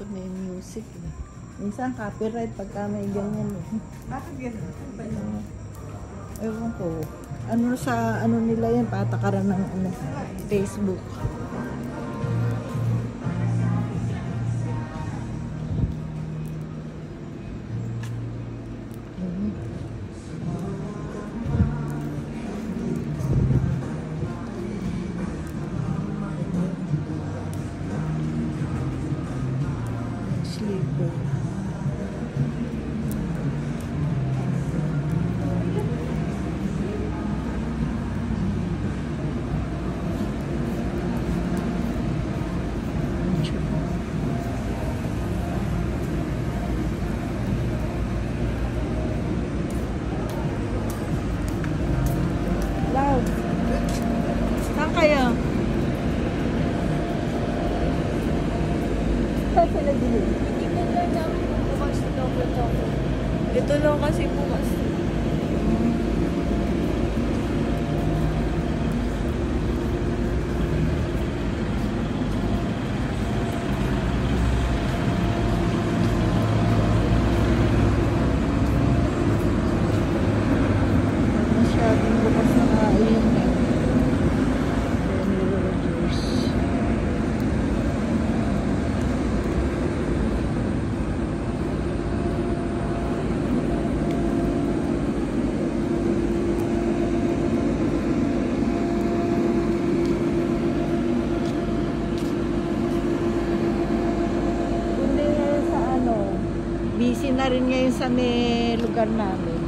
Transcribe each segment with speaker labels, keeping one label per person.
Speaker 1: gusto na yung music eh. Minsan copyright pagka may ganyan eh.
Speaker 2: Bakit gano'n?
Speaker 1: Ewan ko. Ano sa ano nila yan, patakaran ng ano, Facebook. Sleeper. Loud. Saan kayo? Saan sila dito?
Speaker 2: Ito lang kasi bukas.
Speaker 1: Masyadong bukas na kain. Benny Rogers. Kundi ngayon sa ano, busy na rin ngayon sa may lugar namin.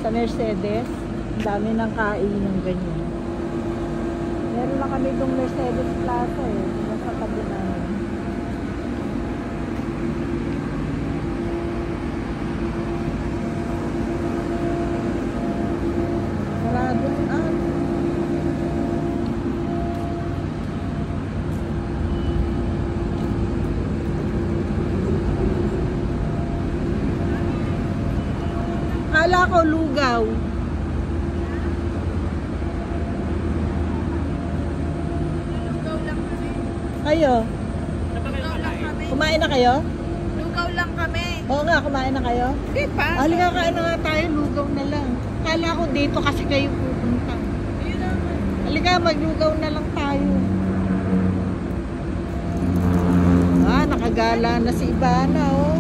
Speaker 1: Sa Mercedes, ang dami ng kain ng ganyan. Meron na kami itong Mercedes Plaza eh, nasa tabi namin. Marado na. Kala ko lugaw.
Speaker 2: Lugaw lang kami.
Speaker 1: Kayo?
Speaker 2: Lugaw lang kami.
Speaker 1: Kumain na kayo?
Speaker 2: Lugaw lang kami.
Speaker 1: Oo nga, kumain na kayo?
Speaker 2: Hindi pa.
Speaker 1: Halika, kain na nga tayo, lugaw na lang. Kala ko dito kasi kayo pupunta.
Speaker 2: Yun naman.
Speaker 1: Halika, maglugaw na lang tayo. Nakagala na si Ivana, oh.